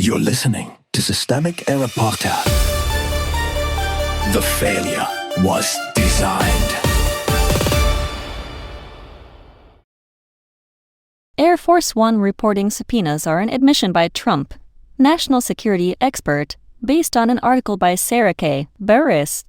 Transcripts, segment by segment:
You're listening to Systemic Error Podcast. The failure was designed. Air Force One reporting subpoenas are an admission by Trump, national security expert, based on an article by Sarah K. Burris.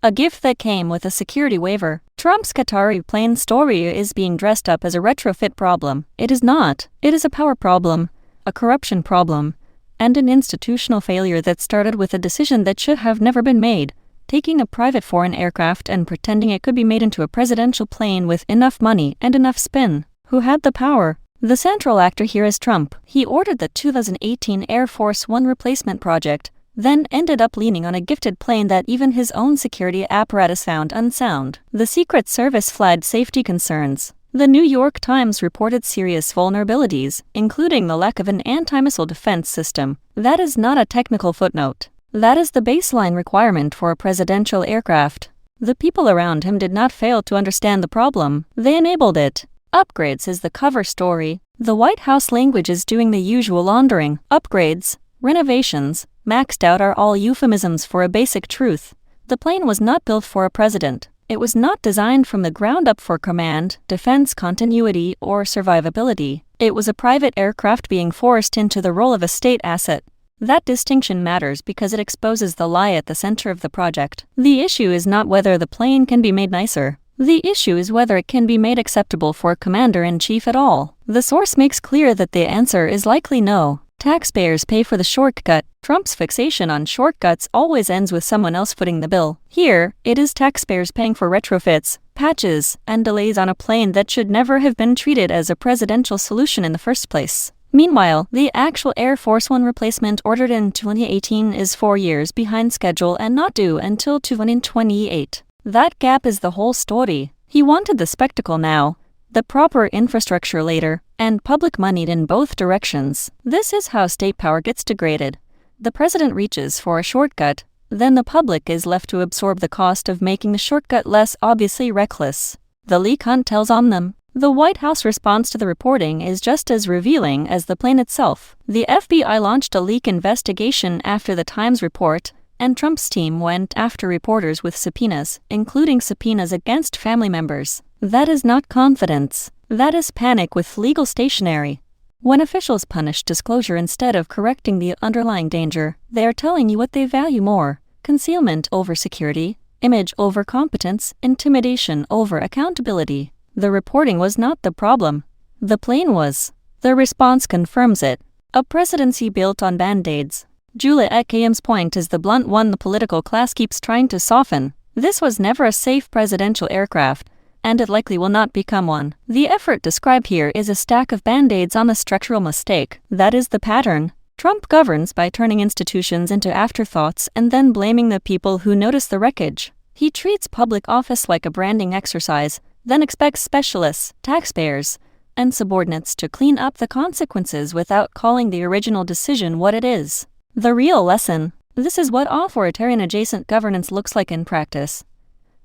A gift that came with a security waiver. Trump's Qatari plane story is being dressed up as a retrofit problem. It is not. It is a power problem, a corruption problem, and an institutional failure that started with a decision that should have never been made, taking a private foreign aircraft and pretending it could be made into a presidential plane with enough money and enough spin. Who had the power? The central actor here is Trump. He ordered the 2018 Air Force One replacement project, then ended up leaning on a gifted plane that even his own security apparatus found unsound. The Secret Service flagged safety concerns. The New York Times reported serious vulnerabilities, including the lack of an anti-missile defense system. That is not a technical footnote. That is the baseline requirement for a presidential aircraft. The people around him did not fail to understand the problem. They enabled it. Upgrades is the cover story. The White House language is doing the usual laundering. Upgrades, renovations, maxed out are all euphemisms for a basic truth. The plane was not built for a president. It was not designed from the ground up for command, defense continuity, or survivability. It was a private aircraft being forced into the role of a state asset. That distinction matters because it exposes the lie at the center of the project. The issue is not whether the plane can be made nicer. The issue is whether it can be made acceptable for a commander-in-chief at all. The source makes clear that the answer is likely no. Taxpayers pay for the shortcut. Trump's fixation on shortcuts always ends with someone else footing the bill. Here, it is taxpayers paying for retrofits, patches, and delays on a plane that should never have been treated as a presidential solution in the first place. Meanwhile, the actual Air Force One replacement ordered in 2018 is 4 years behind schedule and not due until 2028. That gap is the whole story. He wanted the spectacle now, the proper infrastructure later, and public money in both directions. This is how state power gets degraded. The president reaches for a shortcut, then the public is left to absorb the cost of making the shortcut less obviously reckless. The leak hunt tells on them. The White House response to the reporting is just as revealing as the plane itself. The FBI launched a leak investigation after the Times report, and Trump's team went after reporters with subpoenas, including subpoenas against family members. That is not confidence. That is panic with legal stationery. When officials punish disclosure instead of correcting the underlying danger, they are telling you what they value more: concealment over security, image over competence, intimidation over accountability. The reporting was not the problem. The plane was. The response confirms it. A presidency built on band-aids. Juliet Kayyem's point is the blunt one the political class keeps trying to soften. This was never a safe presidential aircraft, and it likely will not become one. The effort described here is a stack of band-aids on a structural mistake. That is the pattern. Trump governs by turning institutions into afterthoughts and then blaming the people who notice the wreckage. He treats public office like a branding exercise, then expects specialists, taxpayers, and subordinates to clean up the consequences without calling the original decision what it is. The real lesson: this is what authoritarian-adjacent governance looks like in practice.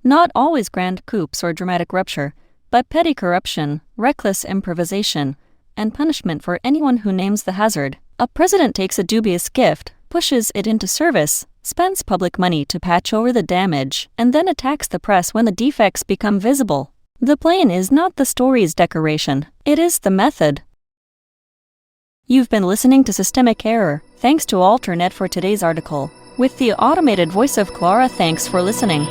Not always grand coups or dramatic rupture, but petty corruption, reckless improvisation, and punishment for anyone who names the hazard. A president takes a dubious gift, pushes it into service, spends public money to patch over the damage, and then attacks the press when the defects become visible. The plane is not the story's decoration, it is the method. You've been listening to Systemic Error. Thanks to Alternet for today's article. With the automated voice of Clara, thanks for listening.